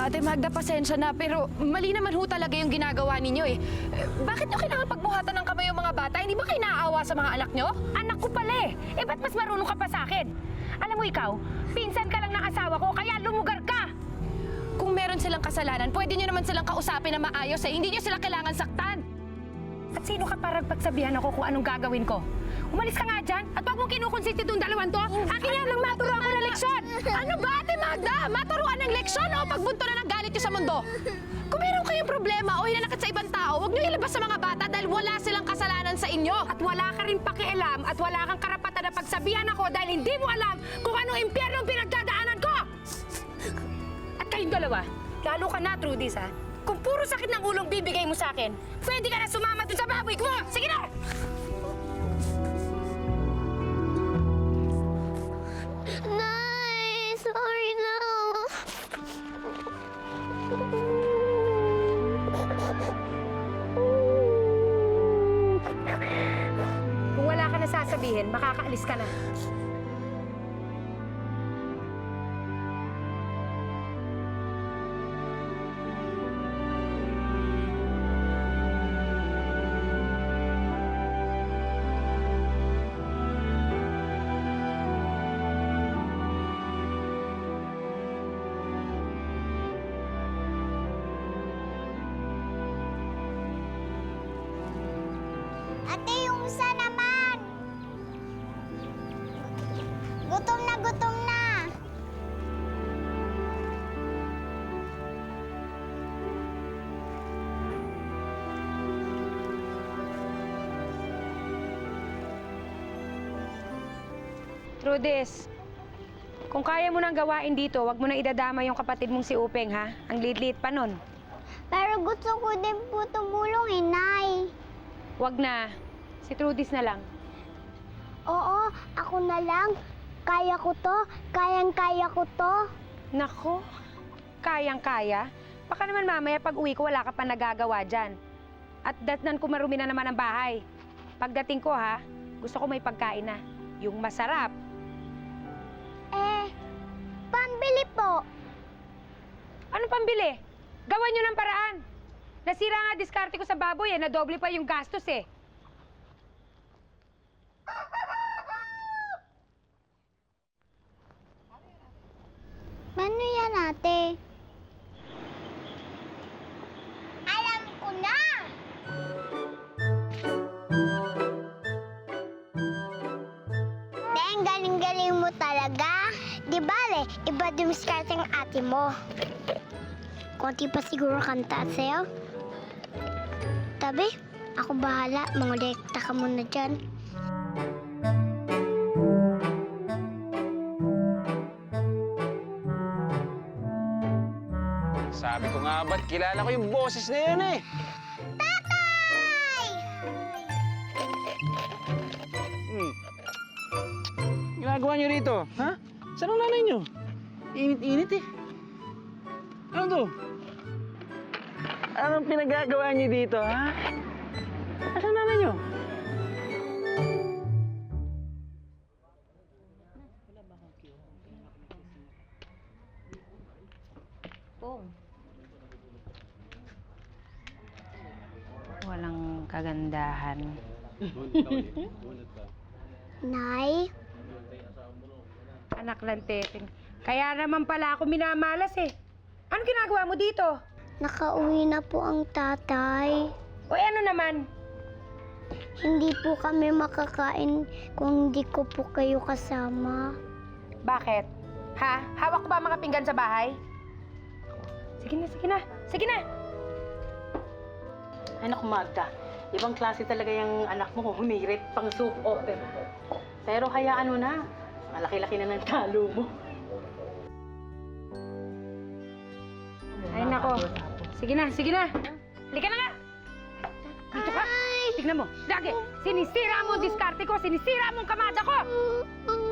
Ate Magda, pasensya na, pero mali naman ho talaga yung ginagawa ninyo eh. Bakit nyo kailangan pagbuhatan ng kamay yung mga bata? Hindi ba kayo naaawa sa mga anak nyo? Anak ko pala eh. Ba't mas marunong ka pa sa akin? Alam mo ikaw, pinsan ka lang ng asawa ko, kaya lumugar ka! Kung meron silang kasalanan, pwede nyo naman silang kausapin na maayos eh. Hindi nyo sila kailangan saktan. At sino ka para pagsabihan ako kung anong gagawin ko? Umalis ka nga dyan at huwag mong kinukonsinti itong dalawan to. Akin yan lang maturuan ko ng leksyon! Ano ba, Ate Magda? Maturuan ng leksyon o pagbunto na ng galit nyo sa mundo? Kung meron kayong problema o hinanakit sa ibang tao, huwag nyo ilabas sa mga bata dahil wala silang kasalanan sa inyo. At wala ka rin pakialam at wala kang karapatan na pagsabihan ako dahil hindi mo alam kung anong impyerno ang pinagdadaanan ko! At kayong dalawa, lalo ka na, Trudis, ha? Kung puro sakit ng ulong bibigay mo sa akin, pwede ka na sumama dun sa baboy ko! Sige na! Nay, sorry na. Kung wala ka na sasabihin, makakaalis ka na. Ate, yung isa naman. Gutom na, gutom na. Trudis, kung kaya mo nang gawain dito, wag mo nang idadama yung kapatid mong si Upeng, ha? Ang liit-liit pa nun. Pero gusto ko din po tumulong, Nay. Wag na. Si Trudis na lang. Oo, ako na lang. Kaya ko to. Kayang-kaya ko to. Nako, kayang-kaya. Baka naman mamaya pag uwi ko, wala ka pa nagagawa dyan. At datnan ko marumi na naman ang bahay. Pagdating ko, ha, gusto ko may pagkain na. Yung masarap. Pambili po. Anong pambili? Gawan nyo ng paraan. Nasira nga diskarte ko sa baboy, nadoble pa yung gastos, eh. Paano yan, ate? Alam ko na! Deng, galing-galing mo talaga. Di bale, iba dumiskarte ang ate mo. Konti pa siguro kanta sa'yo. Tabi, ako bahala. Mangolekta ka muna dyan. Sabi ko nga ba't kilala ko yung boses na yun eh. Tatay! Ginagawa niyo rito, ha? Saan ang nanay niyo? Init-init eh. Ano to? Anong pinagagawa niyo dito, ha? Asan ang nanay niyo? Walang kagandahan. Nay? Anak lang, Teteng. Kaya naman pala ako minamalas, eh. Ano ginagawa mo dito? Nakauwi na po ang tatay. O ano naman? Hindi po kami makakain kung hindi ko po kayo kasama. Bakit? Ha? Hawak ko ba ang mga pinggan sa bahay? Sige na, sige na. Sige na! Ay, naku, Magda. Ibang klase talaga yung anak mo, humirit pang soup opera. Pero hayaan mo na. Malaki-laki na ng talo mo. Ay, nako. Sige na, sige na. Halika na nga! Dito ka. Tignan mo. Lagi, sinisira mo ang diskarte ko, sinisira mo ang kamada ko.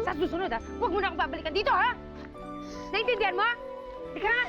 Sa susunod, ha? Huwag mo na akong babalikan dito, ha? Naintindihan mo? Halika nga.